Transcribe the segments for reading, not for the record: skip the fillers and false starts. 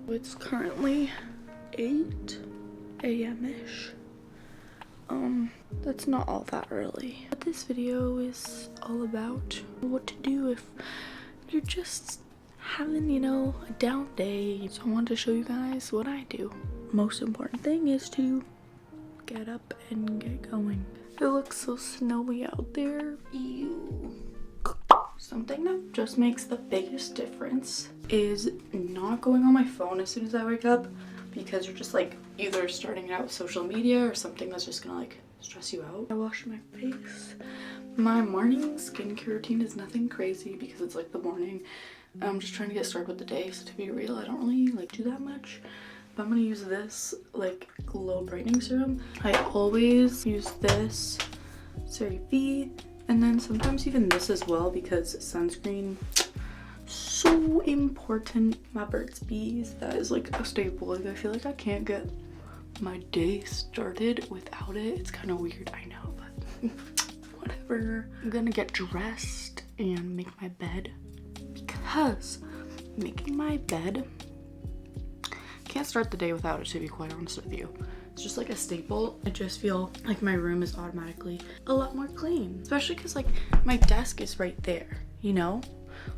It's currently 8 a.m.-ish. That's not all that early. But this video is all about what to do if you're just having, you know, a down day. So I wanted to show you guys what I do. Most important thing is to get up and get going. It looks so snowy out there. Ew. Something that just makes the biggest difference is not going on my phone as soon as I wake up, because you're just like either starting out with social media or something that's just gonna like stress you out. I wash my face. My morning skincare routine is nothing crazy because it's like the morning. I'm just trying to get started with the day, so to be real, I don't really like do that much. But I'm gonna use this like glow brightening serum. I always use this CeraVe, and then sometimes even this as well, because sunscreen so important. My Burt's Bees, that is like a staple. Like I feel like I can't get my day started without it. It's kind of weird, I know, but whatever. I'm gonna get dressed and make my bed, because making my bed, can't start the day without it, to be quite honest with you. It's just like a staple. I just feel like my room is automatically a lot more clean, especially because like my desk is right there, you know?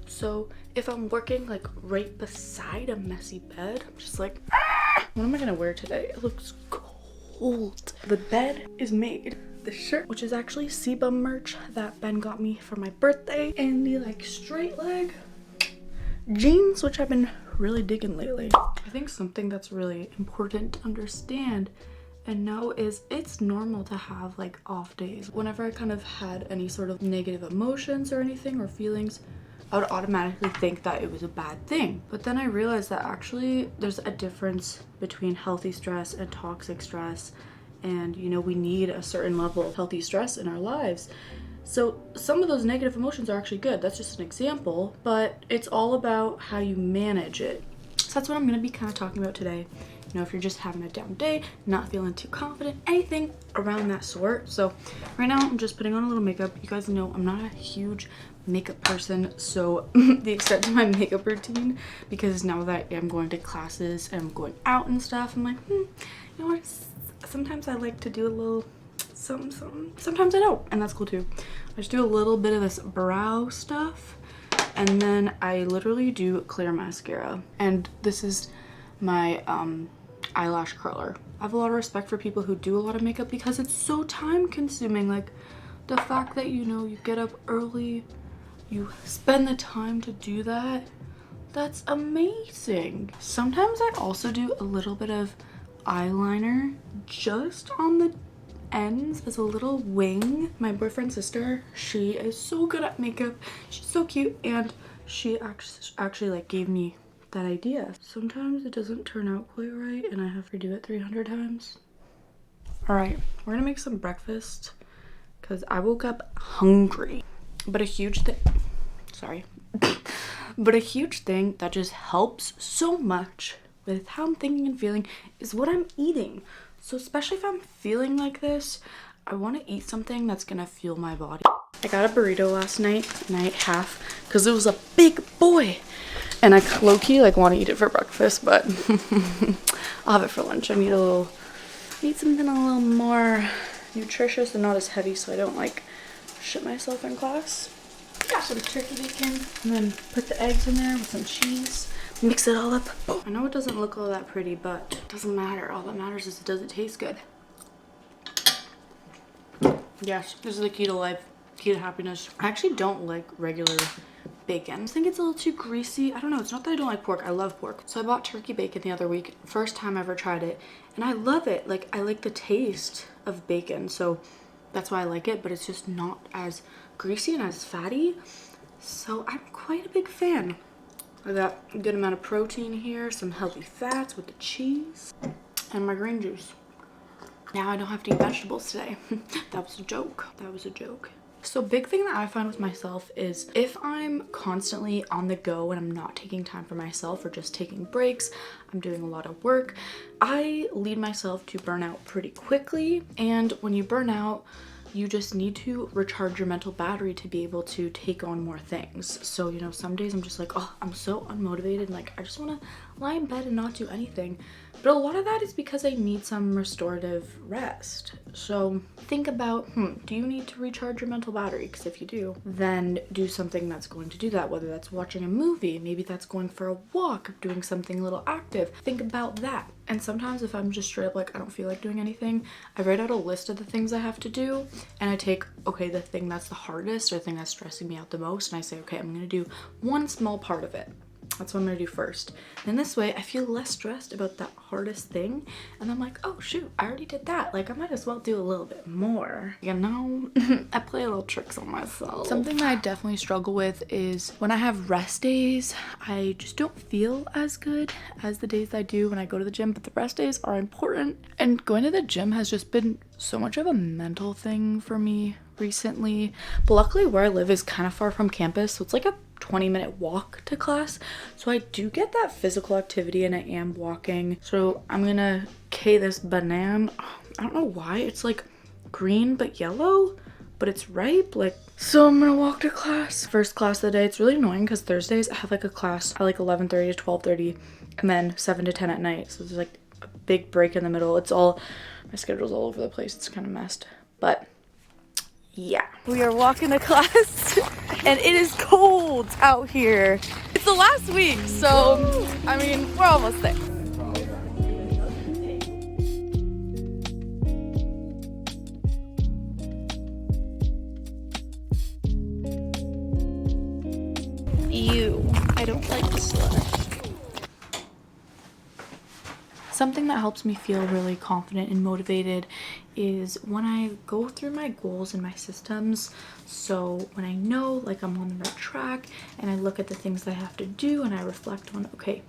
So if I'm working like right beside a messy bed, I'm just like, ah! What am I gonna wear today? It looks cold. The bed is made. The shirt, which is actually Sebum merch that Ben got me for my birthday, and the like straight leg jeans, which I've been really digging lately. I think something that's really important to understand and know is it's normal to have like off days. Whenever I kind of had any sort of negative emotions or anything or feelings, I would automatically think that it was a bad thing. But then I realized that actually there's a difference between healthy stress and toxic stress, and you know, we need a certain level of healthy stress in our lives. So some of those negative emotions are actually good. That's just an example, but it's all about how you manage it. So that's what I'm gonna be kind of talking about today. You know, if you're just having a down day, not feeling too confident, anything around that sort. So right now I'm just putting on a little makeup. You guys know I'm not a huge makeup person, so the extent of my makeup routine, because now that I'm going to classes and I'm going out and stuff, I'm like, you know what, sometimes I like to do a little something. Sometimes I don't, and that's cool too. I just do a little bit of this brow stuff, and then I literally do clear mascara, and this is my eyelash curler. I have a lot of respect for people who do a lot of makeup because it's so time consuming. Like the fact that, you know, you get up early, you spend the time to do that, that's amazing. Sometimes I also do a little bit of eyeliner just on the ends as a little wing. My boyfriend's sister, she is so good at makeup, she's so cute, and she actually like gave me that idea. Sometimes it doesn't turn out quite right and I have to do it 300 times. All right, we're gonna make some breakfast because I woke up hungry. But a huge thing, sorry, but a huge thing that just helps so much with how I'm thinking and feeling is what I'm eating. So especially if I'm feeling like this, I want to eat something that's gonna fuel my body. I got a burrito last night and I ate half because it was a big boy, and I low-key like want to eat it for breakfast, but I'll have it for lunch. I need something a little more nutritious and not as heavy, so I don't like shit myself in class. Got some turkey bacon, and then put the eggs in there with some cheese. Mix it all up. I know it doesn't look all that pretty, but it doesn't matter. All that matters is does it taste good? Yes, this is the key to life, key to happiness. I actually don't like regular bacon. I think it's a little too greasy. I don't know. It's not that I don't like pork. I love pork. So I bought turkey bacon the other week. First time I ever tried it, and I love it. Like, I like the taste of bacon, so that's why I like it, but it's just not as greasy and as fatty. So I'm quite a big fan. I got a good amount of protein here, some healthy fats with the cheese, and my green juice. Now I don't have to eat vegetables today. That was a joke. That was a joke. So big thing that I find with myself is if I'm constantly on the go and I'm not taking time for myself or just taking breaks, I'm doing a lot of work, I lead myself to burn out pretty quickly. And when you burn out, you just need to recharge your mental battery to be able to take on more things. So, you know, some days I'm just like, oh, I'm so unmotivated, like I just want to lie in bed and not do anything. But a lot of that is because I need some restorative rest. So think about, do you need to recharge your mental battery? Because if you do, then do something that's going to do that, whether that's watching a movie, maybe that's going for a walk, doing something a little active. Think about that. And sometimes if I'm just straight up like I don't feel like doing anything, I write out a list of the things I have to do, and I take, okay, the thing that's the hardest or the thing that's stressing me out the most, and I say, okay, I'm gonna do one small part of it. That's what I'm gonna do first. And this way I feel less stressed about that hardest thing, and I'm like, oh shoot, I already did that, like I might as well do a little bit more, you know? I play little tricks on myself. Something that I definitely struggle with is when I have rest days, I just don't feel as good as the days I do when I go to the gym, but the rest days are important. And going to the gym has just been so much of a mental thing for me recently. But luckily where I live is kind of far from campus, so it's like a 20-minute walk to class, so I do get that physical activity and I am walking. So I'm gonna this banana. I don't know why it's like green but yellow, but it's ripe, like. So I'm gonna walk to class. First class of the day. It's really annoying because Thursdays I have like a class at like 11:30 to 12:30 and then 7 to 10 at night, so there's like a big break in the middle. It's all, my schedule's all over the place, it's kind of messed, but yeah. We are walking to class and it is cold out here. It's the last week, so I mean, we're almost there. Ew, I don't like the slush. Something that helps me feel really confident and motivated is when I go through my goals and my systems. So when I know like I'm on the right track and I look at the things that I have to do and I reflect on, okay,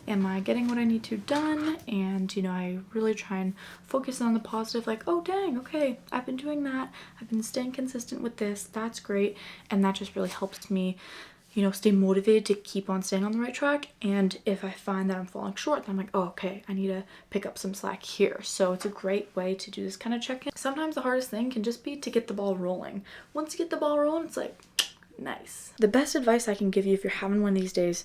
am I getting what I need to done? And, you know, I really try and focus on the positive, like, oh dang, okay, I've been doing that. I've been staying consistent with this. That's great. And that just really helps me, you know, stay motivated to keep on staying on the right track. And if I find that I'm falling short, then I'm like, oh, okay, I need to pick up some slack here. So it's a great way to do this kind of check-in. Sometimes the hardest thing can just be to get the ball rolling. Once you get the ball rolling, it's like, nice. The best advice I can give you if you're having one of these days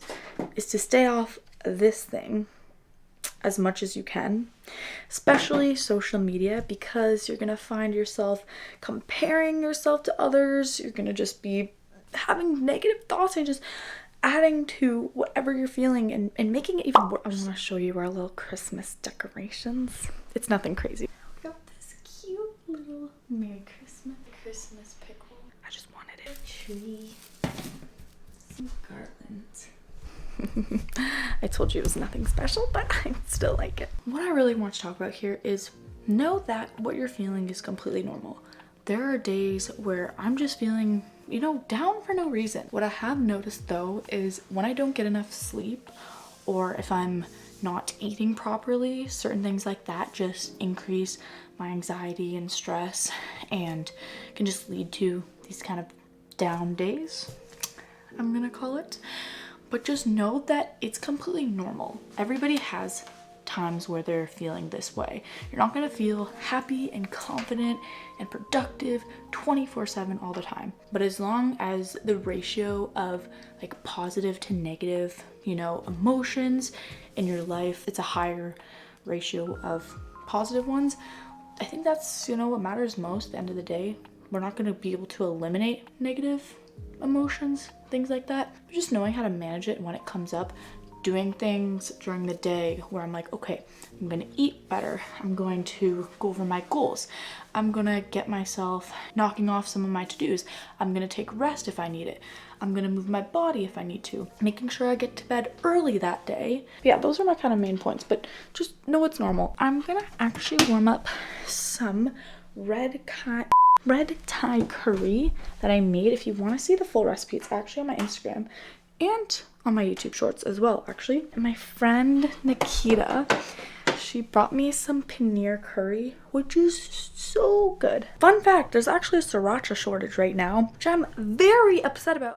is to stay off this thing as much as you can, especially social media, because you're gonna find yourself comparing yourself to others. You're gonna just be having negative thoughts and just adding to whatever you're feeling and making it even worse. I want to show you our little Christmas decorations. It's nothing crazy. We got this cute little Merry Christmas pickle. I just wanted it. Tree. Some garlands. I told you it was nothing special, but I still like it. What I really want to talk about here is know that what you're feeling is completely normal. There are days where I'm just feeling, you know, down for no reason. What I have noticed though is when I don't get enough sleep, or if I'm not eating properly, certain things like that just increase my anxiety and stress and can just lead to these kind of down days, I'm gonna call it. But just know that it's completely normal. Everybody has times where they're feeling this way. You're not gonna feel happy and confident and productive 24/7 all the time. But as long as the ratio of like positive to negative, you know, emotions in your life, it's a higher ratio of positive ones, I think that's, you know, what matters most at the end of the day. We're not gonna be able to eliminate negative emotions, things like that. But just knowing how to manage it when it comes up, doing things during the day where I'm like, okay, I'm gonna eat better, I'm going to go over my goals, I'm gonna get myself knocking off some of my to-dos, I'm gonna take rest if I need it, I'm gonna move my body if I need to, making sure I get to bed early that day. Yeah, those are my kind of main points, but just know it's normal. I'm gonna actually warm up some red Thai curry that I made. If you want to see the full recipe, it's actually on my Instagram and on my YouTube shorts as well, actually. And my friend Nikita, she brought me some paneer curry, which is so good. Fun fact, there's actually a sriracha shortage right now, which I'm very upset about.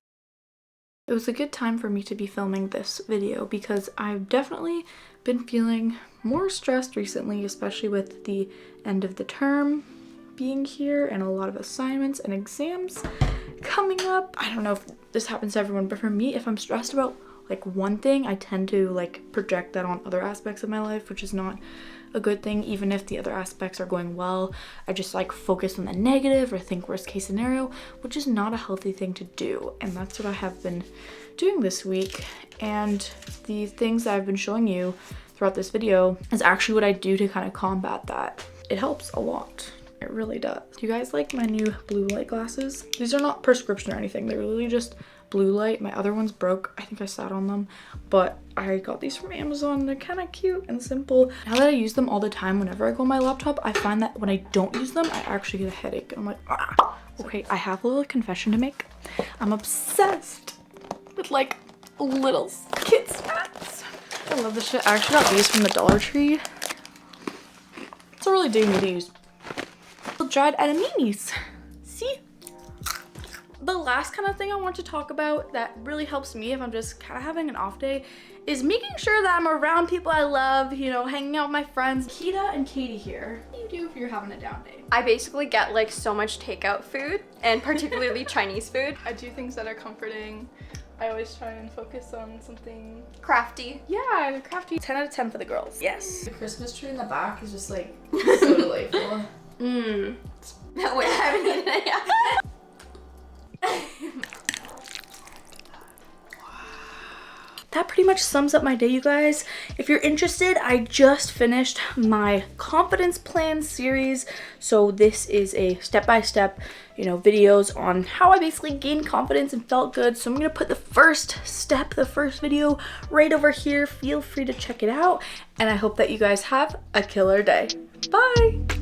It was a good time for me to be filming this video because I've definitely been feeling more stressed recently, especially with the end of the term. being here and a lot of assignments and exams coming up. I don't know if this happens to everyone, but for me, if I'm stressed about like one thing, I tend to like project that on other aspects of my life, which is not a good thing. Even if the other aspects are going well, I just like focus on the negative or think worst case scenario, which is not a healthy thing to do. And that's what I have been doing this week. And the things that I've been showing you throughout this video is actually what I do to kind of combat that. It helps a lot. It really does. Do you guys like my new blue light glasses? These are not prescription or anything. They're literally just blue light. My other ones broke. I think I sat on them, but I got these from Amazon. They're kind of cute and simple. Now that I use them all the time whenever I go on my laptop, I find that when I don't use them, I actually get a headache. And I'm like, ah. Okay, I have a little confession to make. I'm obsessed with like little kid snacks. I love this shit. I actually got these from the Dollar Tree. It's a really digging to use. Dried edaminis. See? The last kind of thing I want to talk about that really helps me if I'm just kind of having an off day is making sure that I'm around people I love, you know, hanging out with my friends. Kita and Katie here. What do you do if you're having a down day? I basically get like so much takeout food, and particularly Chinese food. I do things that are comforting. I always try and focus on something Crafty. yeah, crafty. 10 out of 10 for the girls. Yes. The Christmas tree in the back is just like so delightful. Mmm. No way, I haven't eaten it yet. That pretty much sums up my day, you guys. If you're interested, I just finished my confidence plan series. So this is a step-by-step, you know, videos on how I basically gained confidence and felt good. So I'm gonna put the first step, the first video right over here. Feel free to check it out. And I hope that you guys have a killer day. Bye.